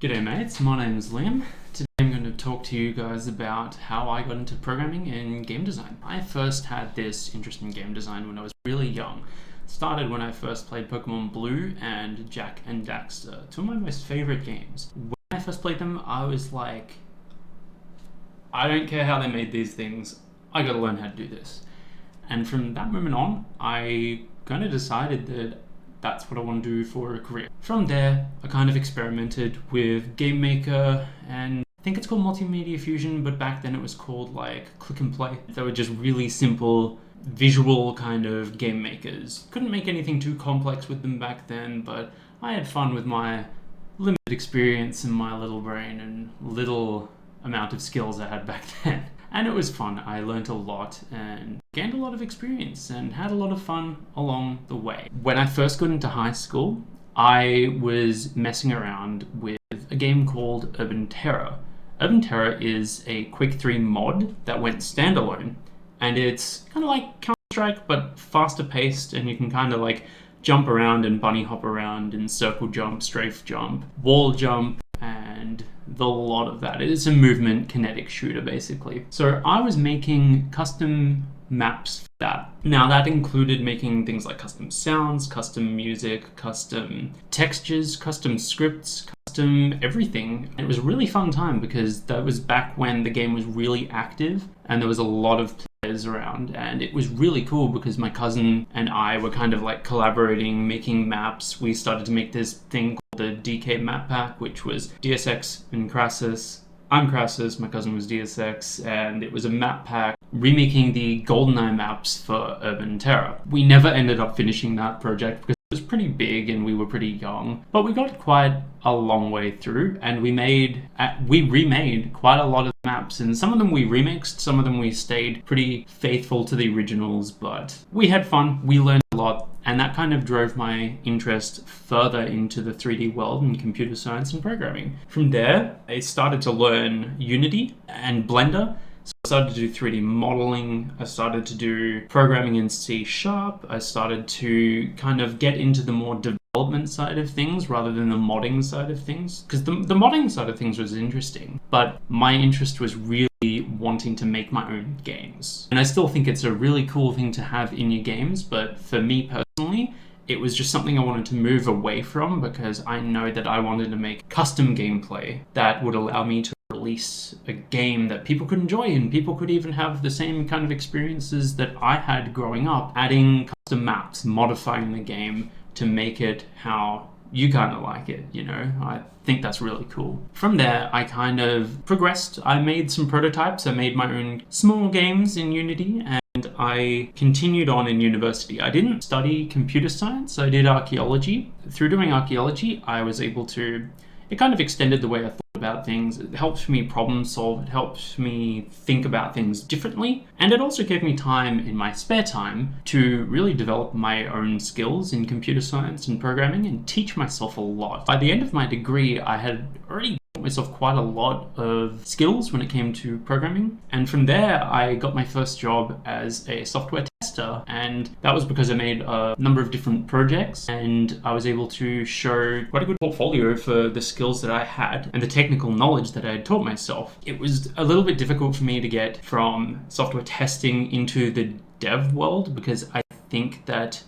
G'day mates, my name's Liam. Today I'm going to talk to you guys about how I got into programming and game design. I first had this interest in game design when I was really young. It started when I first played Pokemon Blue and Jak and Daxter, two of my most favourite games. When I first played them, I was like, I don't care how they made these things, I gotta learn how to do this. And from that moment on, I kind of decided that that's what I want to do for a career. From there, I kind of experimented with Game Maker, and I think it's called Multimedia Fusion, but back then it was called like Click and Play. They were just really simple visual kind of game makers. Couldn't make anything too complex with them back then, but I had fun with my limited experience and my little brain and little amount of skills I had back then. And it was fun. I learned a lot and gained a lot of experience and had a lot of fun along the way. When I first got into high school, I was messing around with a game called Urban Terror. Urban Terror is a Quake 3 mod that went standalone, and it's kind of like Counter-Strike but faster paced, and you can kind of like jump around and bunny hop around and circle jump, strafe jump, wall jump, and the lot of that. It is a movement kinetic shooter basically. So I was making custom maps for that. Now that included making things like custom sounds, custom music, custom textures, custom scripts, custom everything. It was a really fun time because that was back when the game was really active and there was a lot of players around, and it was really cool because my cousin and I were kind of like collaborating, making maps. We started to make this thing called the DK map pack, which was DSX and Crassus. I'm Crassus, my cousin was DSX, and it was a map pack remaking the GoldenEye maps for Urban Terror. We never ended up finishing that project because it was pretty big and we were pretty young, but we got quite a long way through, and we remade quite a lot of maps, and some of them we remixed, some of them we stayed pretty faithful to the originals, but we had fun, we learned a lot, and that kind of drove my interest further into the 3D world and computer science and programming. From there, I started to learn Unity and Blender. So I started to do 3D modeling, I started to do programming in C#, I started to kind of get into the more development side of things rather than the modding side of things. Because the modding side of things was interesting, but my interest was really wanting to make my own games. And I still think it's a really cool thing to have in your games, but for me personally, it was just something I wanted to move away from because I know that I wanted to make custom gameplay that would allow me to release a game that people could enjoy, and people could even have the same kind of experiences that I had growing up, adding custom maps, modifying the game to make it how you kind of like it, you know? I think that's really cool. From there, I kind of progressed. I made some prototypes. I made my own small games in Unity, and I continued on in university. I didn't study computer science. I did archaeology. Through doing archaeology, I was able to, it kind of extended the way I thought about things. It helped me problem solve. It helped me think about things differently. And it also gave me time in my spare time to really develop my own skills in computer science and programming and teach myself a lot. By the end of my degree, I had already taught myself quite a lot of skills when it came to programming. And from there, I got my first job as a software tester. And that was because I made a number of different projects, and I was able to show quite a good portfolio for the skills that I had and the technical knowledge that I had taught myself. It was a little bit difficult for me to get from software testing into the dev world because I think that,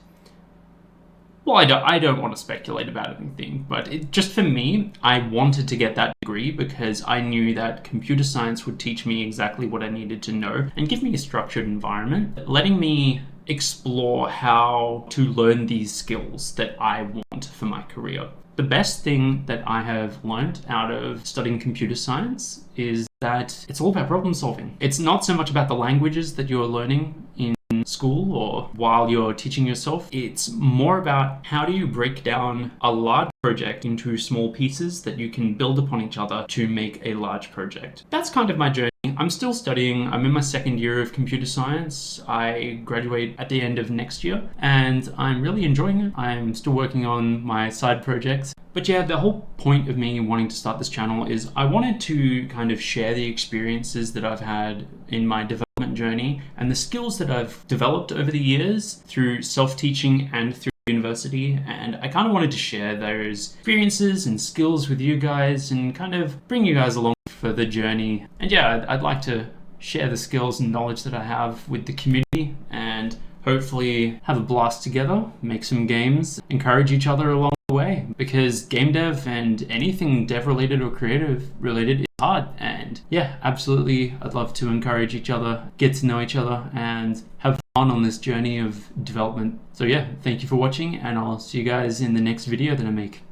well, I don't want to speculate about anything, but just for me, I wanted to get that degree because I knew that computer science would teach me exactly what I needed to know and give me a structured environment, letting me explore how to learn these skills that I want for my career. The best thing that I have learned out of studying computer science is that it's all about problem solving. It's not so much about the languages that you're learning in school or while you're teaching yourself. It's more about how do you break down a large project into small pieces that you can build upon each other to make a large project. That's kind of my journey. I'm still studying. I'm in my second year of computer science. I graduate at the end of next year, and I'm really enjoying it. I'm still working on my side projects. But yeah, the whole point of me wanting to start this channel is I wanted to kind of share the experiences that I've had in my development journey and the skills that I've developed over the years through self-teaching and through university, and I kind of wanted to share those experiences and skills with you guys and kind of bring you guys along for the journey. And yeah, I'd like to share the skills and knowledge that I have with the community and hopefully have a blast together, make some games, encourage each other along the way, because game dev and anything dev related or creative related is hard. And yeah, absolutely, I'd love to encourage each other, get to know each other, and have fun on this journey of development. So yeah, thank you for watching, and I'll see you guys in the next video that I make.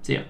See ya.